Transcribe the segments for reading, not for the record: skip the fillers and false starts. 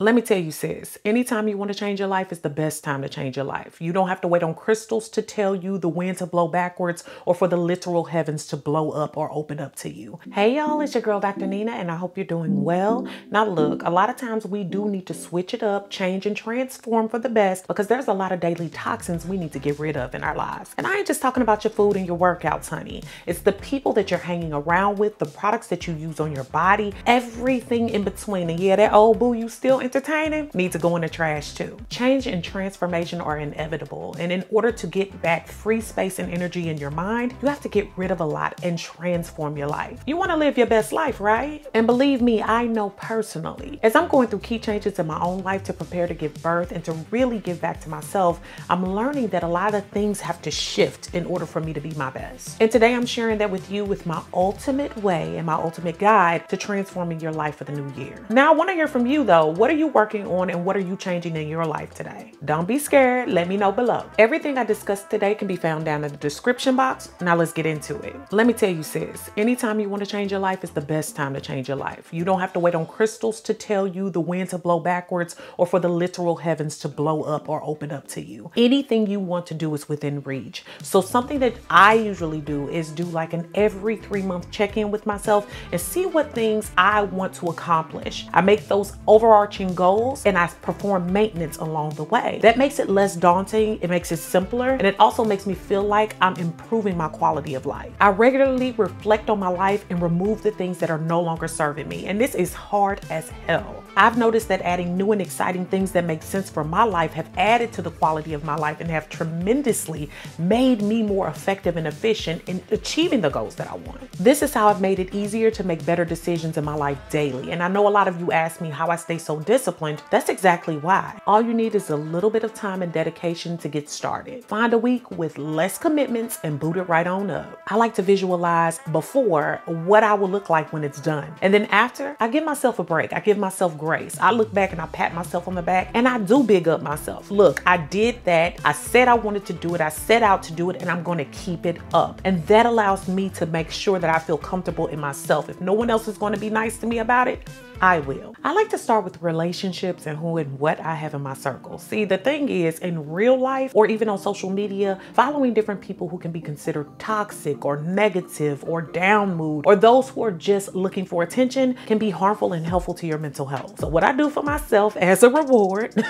Let me tell you, sis, anytime you want to change your life is the best time to change your life. You don't have to wait on crystals to tell you the wind to blow backwards or for the literal heavens to blow up or open up to you. Hey y'all, it's your girl Dr. Nina and I hope you're doing well. Now look, a lot of times we do need to switch it up, change and transform for the best because there's a lot of daily toxins we need to get rid of in our lives. And I ain't just talking about your food and your workouts, honey. It's the people that you're hanging around with, the products that you use on your body, everything in between. And yeah, that old boo you still entertaining need to go in the trash too. Change and transformation are inevitable. And in order to get back free space and energy in your mind, you have to get rid of a lot and transform your life. You want to live your best life, right? And believe me, I know personally, as I'm going through key changes in my own life to prepare to give birth and to really give back to myself, I'm learning that a lot of things have to shift in order for me to be my best. And today I'm sharing that with you with my ultimate way and my ultimate guide to transforming your life for the new year. Now I want to hear from you though. What are you working on and what are you changing in your life today? Don't be scared. Let me know below. Everything I discussed today can be found down in the description box. Now let's get into it. Let me tell you, sis, anytime you want to change your life is the best time to change your life. You don't have to wait on crystals to tell you the wind to blow backwards or for the literal heavens to blow up or open up to you. Anything you want to do is within reach. So something that I usually do is do like an every 3-month check-in with myself and see what things I want to accomplish. I make those overarching goals and I perform maintenance along the way. That makes it less daunting. It makes it simpler. And it also makes me feel like I'm improving my quality of life. I regularly reflect on my life and remove the things that are no longer serving me. And this is hard as hell. I've noticed that adding new and exciting things that make sense for my life have added to the quality of my life and have tremendously made me more effective and efficient in achieving the goals that I want. This is how I've made it easier to make better decisions in my life daily. And I know a lot of you ask me how I stay so disciplined. That's exactly why. All you need is a little bit of time and dedication to get started. Find a week with less commitments and boot it right on up. I like to visualize before what I will look like when it's done. And then after, I give myself a break. I give myself grace. I look back and I pat myself on the back and I do big up myself. Look, I did that. I said I wanted to do it. I set out to do it and I'm going to keep it up. And that allows me to make sure that I feel comfortable in myself. If no one else is going to be nice to me about it, I will. I like to start with relationships and who and what I have in my circle. See, the thing is, in real life or even on social media, following different people who can be considered toxic or negative or down mood or those who are just looking for attention can be harmful and helpful to your mental health. So what I do for myself as a reward,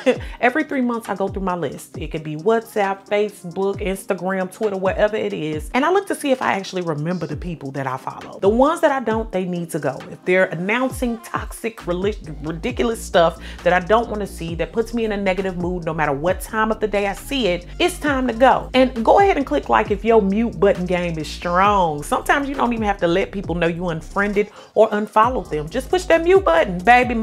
every 3 months I go through my list. It could be WhatsApp, Facebook, Instagram, Twitter, whatever it is. And I look to see if I actually remember the people that I follow. The ones that I don't, they need to go. If they're announcing toxic, ridiculous stuff that I don't want to see, that puts me in a negative mood no matter what time of the day I see it, it's time to go. And go ahead and click like if your mute button game is strong. Sometimes you don't even have to let people know you unfriended or unfollowed them. Just push that mute button, baby.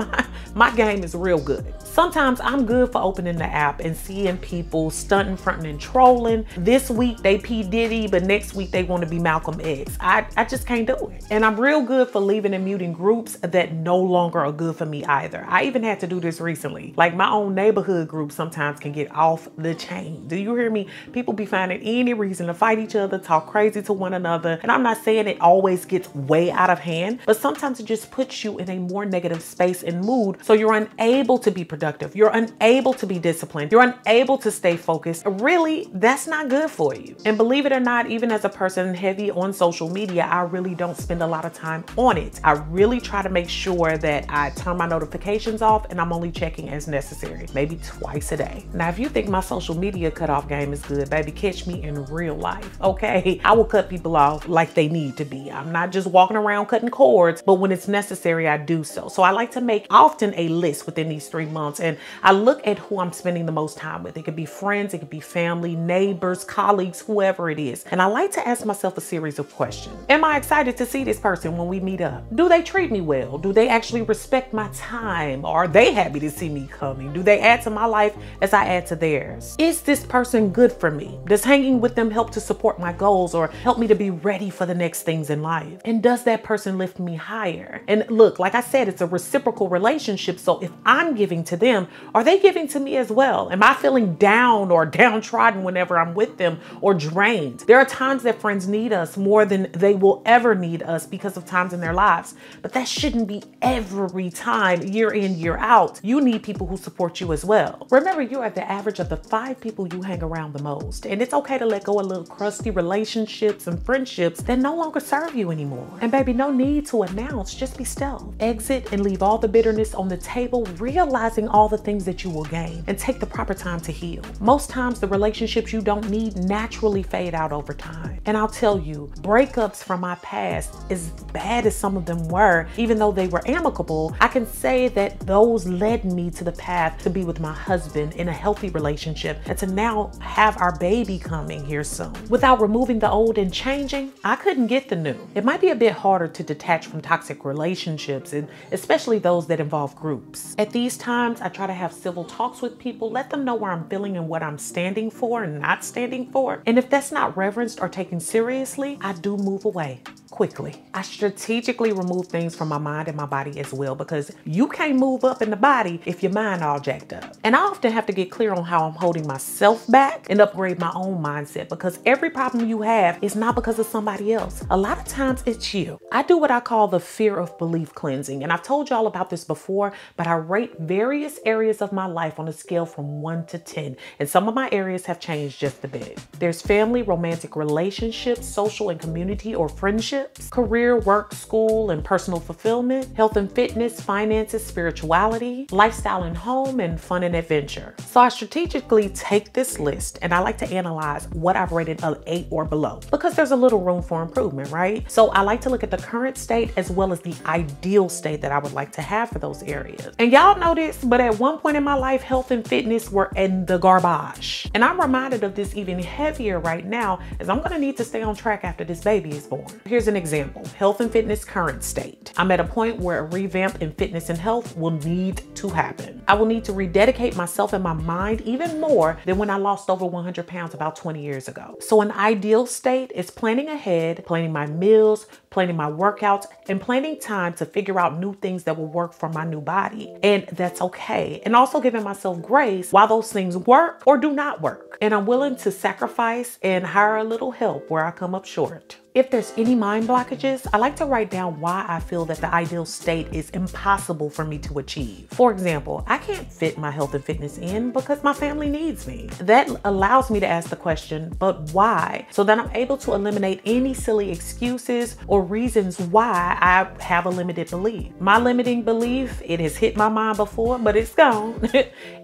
My game is real good. Sometimes I'm good for opening the app and seeing people stunting, fronting, and trolling. This week they P. Diddy, but next week they want to be Malcolm X. I just can't do it. And I'm real good for leaving and muting groups that no longer are good for me either. I even had to do this recently. Like my own neighborhood group sometimes can get off the chain. Do you hear me? People be finding any reason to fight each other, talk crazy to one another. And I'm not saying it always gets way out of hand, but sometimes it just puts you in a more negative space and mood. So you're unable to be productive. You're unable to be disciplined. You're unable to stay focused. Really, that's not good for you. And believe it or not, even as a person heavy on social media, I really don't spend a lot of time on it. I really try to make sure that I turn my notifications off and I'm only checking as necessary, maybe twice a day. Now, if you think my social media cutoff game is good, baby, catch me in real life, okay? I will cut people off like they need to be. I'm not just walking around cutting cords, but when it's necessary, I do so. So I like to make often a list within these 3 months and I look at who I'm spending the most time with. It could be friends, it could be family, neighbors, colleagues, whoever it is. And I like to ask myself a series of questions. Am I excited to see this person when we meet up? Do they treat me well? Do they actually respect my time? Are they happy to see me coming? Do they add to my life as I add to theirs? Is this person good for me? Does hanging with them help to support my goals or help me to be ready for the next things in life? And does that person lift me higher? And look, like I said, it's a reciprocal relationship. So if I'm giving to them, are they giving to me as well? Am I feeling down or downtrodden whenever I'm with them or drained? There are times that friends need us more than they will ever need us because of times in their lives, but that shouldn't be every every time, year in, year out, you need people who support you as well. Remember, you are the average of the 5 people you hang around the most. And it's okay to let go of little crusty relationships and friendships that no longer serve you anymore. And baby, no need to announce, just be stealth. Exit and leave all the bitterness on the table, realizing all the things that you will gain, and take the proper time to heal. Most times, the relationships you don't need naturally fade out over time. And I'll tell you, breakups from my past, as bad as some of them were, even though they were amicable, I can say that those led me to the path to be with my husband in a healthy relationship and to now have our baby coming here soon. Without removing the old and changing, I couldn't get the new. It might be a bit harder to detach from toxic relationships, and especially those that involve groups. At these times, I try to have civil talks with people, let them know where I'm feeling and what I'm standing for and not standing for. And if that's not reverenced or taken seriously, I do move away quickly. I strategically remove things from my mind and my body as well, because you can't move up in the body if your mind all jacked up. And I often have to get clear on how I'm holding myself back and upgrade my own mindset, because every problem you have is not because of somebody else. A lot of times it's you. I do what I call the fear of belief cleansing. And I've told y'all about this before, but I rate various areas of my life on a scale from 1 to 10. And some of my areas have changed just a bit. There's family, romantic relationships, social and community or friendships, career, work, school, and personal fulfillment, health and fitness, finances, spirituality, lifestyle and home, and fun and adventure. So I strategically take this list and I like to analyze what I've rated an 8 or below, because there's a little room for improvement, right? So I like to look at the current state as well as the ideal state that I would like to have for those areas. And y'all know this, but at one point in my life, health and fitness were in the garbage. And I'm reminded of this even heavier right now, as I'm gonna need to stay on track after this baby is born. Here's an example: health and fitness current state. I'm at a point where a revamp in fitness and health will need to happen. I will need to rededicate myself and my mind even more than when I lost over 100 pounds about 20 years ago. So an ideal state is planning ahead, planning my meals, planning my workouts, and planning time to figure out new things that will work for my new body. And that's okay. And also giving myself grace while those things work or do not work. And I'm willing to sacrifice and hire a little help where I come up short. If there's any mind blockages, I like to write down why I feel that the ideal state is impossible for me to achieve. For example, I can't fit my health and fitness in because my family needs me. That allows me to ask the question, but why? So that I'm able to eliminate any silly excuses or reasons why I have a limited belief. My limiting belief, it has hit my mind before, but it's gone,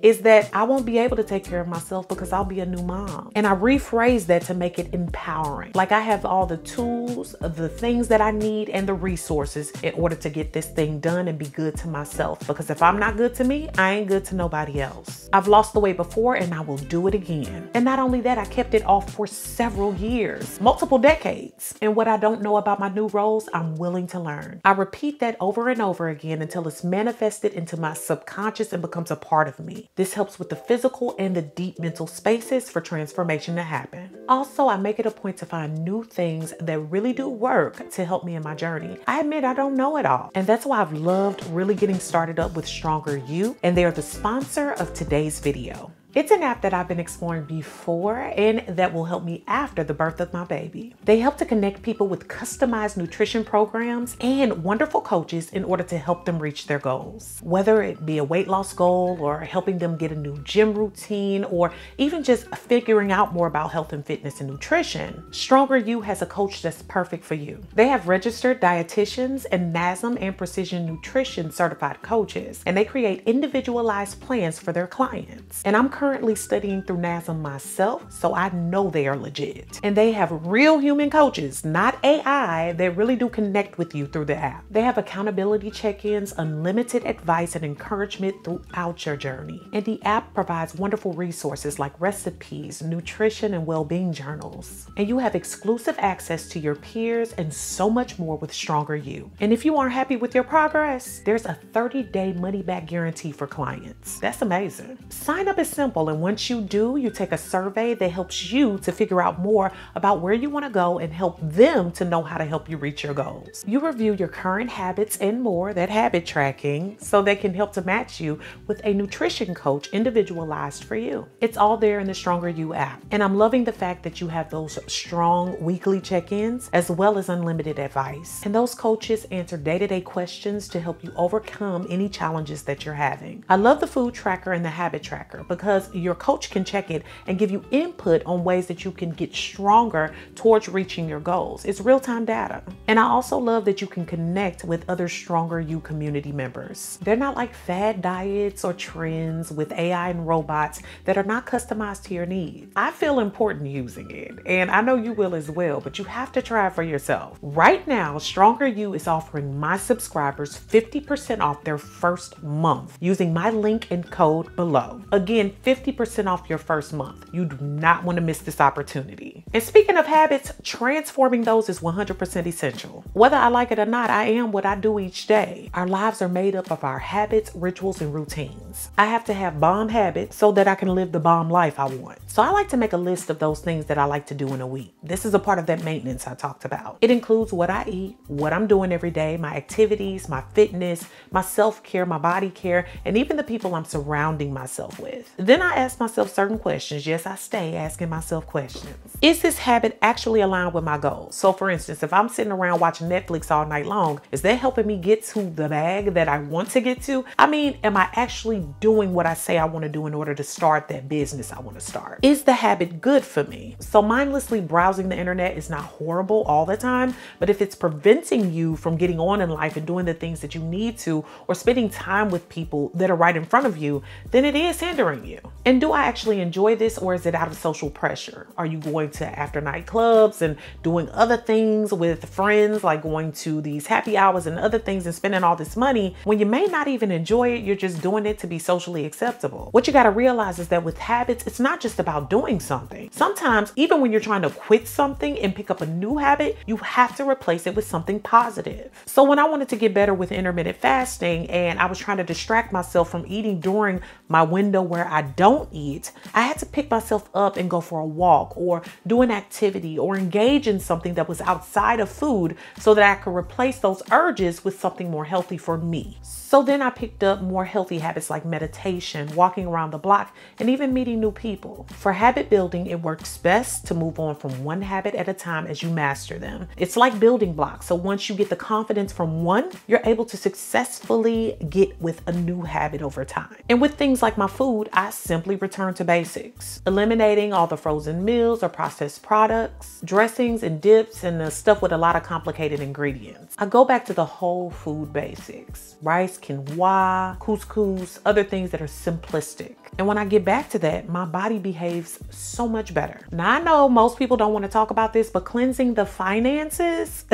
is that I won't be able to take care of myself because I'll be a new mom. And I rephrase that to make it empowering. Like I have all the tools, the things that I need, and the resources in order to get this thing done and be good to myself. Because if I'm not good to me, I ain't good to nobody else. I've lost the weight before and I will do it again. And not only that, I kept it off for several years, multiple decades. And what I don't know about my new roles, I'm willing to learn. I repeat that over and over again until it's manifested into my subconscious and becomes a part of me. This helps with the physical and the deep mental spaces for transformation to happen. Also, I make it a point to find new things that really do work to help me in my journey. I admit I don't know it all. And that's why I've loved really getting started up with Stronger You. And they're the sponsor of today's video. It's an app that I've been exploring before and that will help me after the birth of my baby. They help to connect people with customized nutrition programs and wonderful coaches in order to help them reach their goals. Whether it be a weight loss goal or helping them get a new gym routine or even just figuring out more about health and fitness and nutrition, Stronger You has a coach that's perfect for you. They have registered dietitians and NASM and Precision Nutrition certified coaches, and they create individualized plans for their clients. And I'm currently studying through NASM myself, so I know they are legit. And they have real human coaches, not AI, that really do connect with you through the app. They have accountability check-ins, unlimited advice and encouragement throughout your journey. And the app provides wonderful resources like recipes, nutrition, and well-being journals. And you have exclusive access to your peers and so much more with Stronger You. And if you aren't happy with your progress, there's a 30-day money-back guarantee for clients. That's amazing. Sign up is simple. simple. And once you do, you take a survey that helps you to figure out more about where you want to go and help them to know how to help you reach your goals. You review your current habits and more, that habit tracking, so they can help to match you with a nutrition coach individualized for you. It's all there in the Stronger You app. And I'm loving the fact that you have those strong weekly check-ins as well as unlimited advice. And those coaches answer day-to-day questions to help you overcome any challenges that you're having. I love the food tracker and the habit tracker because your coach can check it and give you input on ways that you can get stronger towards reaching your goals. It's real-time data. And I also love that you can connect with other Stronger You community members. They're not like fad diets or trends with AI and robots that are not customized to your needs. I feel important using it, and I know you will as well, but you have to try it for yourself. Right now, Stronger You is offering my subscribers 50% off their first month using my link and code below. Again, 50% off your first month. You do not want to miss this opportunity. And speaking of habits, transforming those is 100% essential. Whether I like it or not, I am what I do each day. Our lives are made up of our habits, rituals, and routines. I have to have bomb habits so that I can live the bomb life I want. So I like to make a list of those things that I like to do in a week. This is a part of that maintenance I talked about. It includes what I eat, what I'm doing every day, my activities, my fitness, my self-care, my body care, and even the people I'm surrounding myself with. Then I ask myself certain questions. Yes, I stay asking myself questions. Is this habit actually aligned with my goals? So for instance, if I'm sitting around watching Netflix all night long, is that helping me get to the bag that I want to get to? I mean, am I actually doing what I say I want to do in order to start that business I want to start? Is the habit good for me? So mindlessly browsing the internet is not horrible all the time, but if it's preventing you from getting on in life and doing the things that you need to, or spending time with people that are right in front of you, then it is hindering you. And do I actually enjoy this, or is it out of social pressure? Are you going to after night clubs and doing other things with friends, like going to these happy hours and other things and spending all this money when you may not even enjoy it? You're just doing it to be socially acceptable. What you got to realize is that with habits, it's not just about doing something. Sometimes, even when you're trying to quit something and pick up a new habit, you have to replace it with something positive. So when I wanted to get better with intermittent fasting and I was trying to distract myself from eating during my window where I don't eat, I had to pick myself up and go for a walk or do an activity or engage in something that was outside of food so that I could replace those urges with something more healthy for me. So then I picked up more healthy habits like meditation, walking around the block, and even meeting new people. For habit building, it works best to move on from one habit at a time as you master them. It's like building blocks. So once you get the confidence from one, you're able to successfully get with a new habit over time. And with things like my food, I simply return to basics, eliminating all the frozen meals or processed products, dressings and dips, and the stuff with a lot of complicated ingredients. I go back to the whole food basics: rice, quinoa, couscous, other things that are simplistic. And when I get back to that, my body behaves so much better. Now, I know most people don't want to talk about this, but cleansing the finances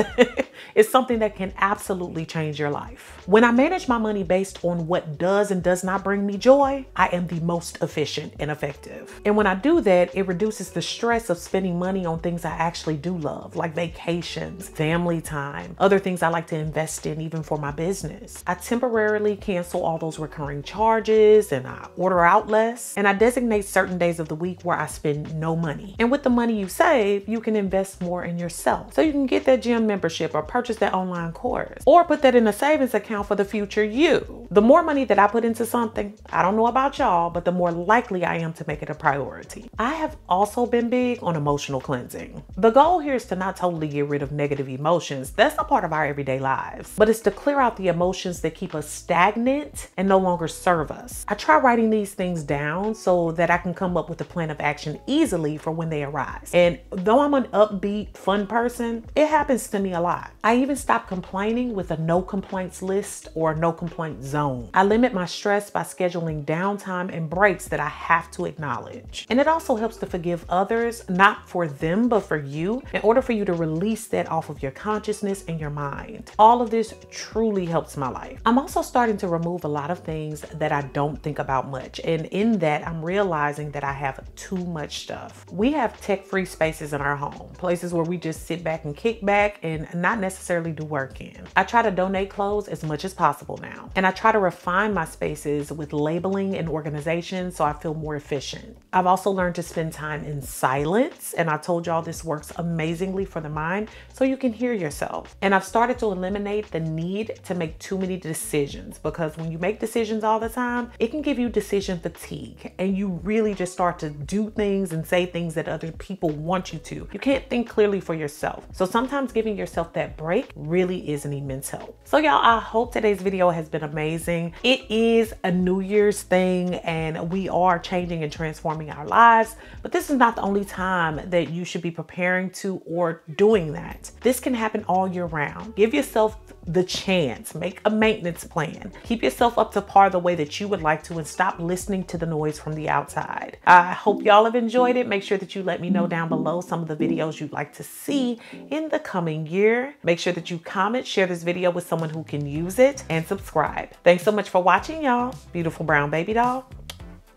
is something that can absolutely change your life. When I manage my money based on what does and does not bring me joy, I am the most efficient and effective. And when I do that, it reduces the stress of spending money on things I actually do love, like vacations, family time, other things I like to invest in, even for my business. I temporarily cancel all those recurring charges and I order out less, and I designate certain days of the week where I spend no money. And with the money you save, you can invest more in yourself. So you can get that gym membership or purchase that online course or put that in a savings account for the future you. The more money that I put into something, I don't know about y'all, but the more likely I am to make it a priority. I have also been big on emotional cleansing. The goal here is to not totally get rid of negative emotions. That's a part of our everyday lives, but it's to clear out the emotions that keep us stagnant and no longer serve us. I try writing these things down so that I can come up with a plan of action easily for when they arise. And though I'm an upbeat, fun person, it happens to me a lot. I even stopped complaining with a no complaints list or a no complaint zone. I limit my stress by scheduling downtime and breaks that I have to acknowledge. And it also helps to forgive others, not for them, but for you, in order for you to release that off of your consciousness and your mind. All of this truly helps my life. I'm also starting to remove a lot of things that I don't think about much. And in that, I'm realizing that I have too much stuff. We have tech-free spaces in our home, places where we just sit back and kick back and not necessarily do work in. I try to donate clothes as much as possible now. And I try to refine my spaces with labeling and organization distractions so I feel more efficient. I've also learned to spend time in silence, and I told y'all this works amazingly for the mind so you can hear yourself. And I've started to eliminate the need to make too many decisions, because when you make decisions all the time, it can give you decision fatigue, and you really just start to do things and say things that other people want you to. You can't think clearly for yourself. So sometimes giving yourself that break really is an immense help. So y'all, I hope today's video has been amazing. It is a New Year's thing, and we are changing and transforming our lives, but this is not the only time that you should be preparing to or doing that. This can happen all year round. Give yourself the chance, make a maintenance plan, keep yourself up to par the way that you would like to, and stop listening to the noise from the outside. I hope y'all have enjoyed it. Make sure that you let me know down below some of the videos you'd like to see in the coming year. Make sure that you comment, share this video with someone who can use it, and subscribe. Thanks so much for watching, y'all. Beautiful brown baby doll.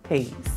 Peace.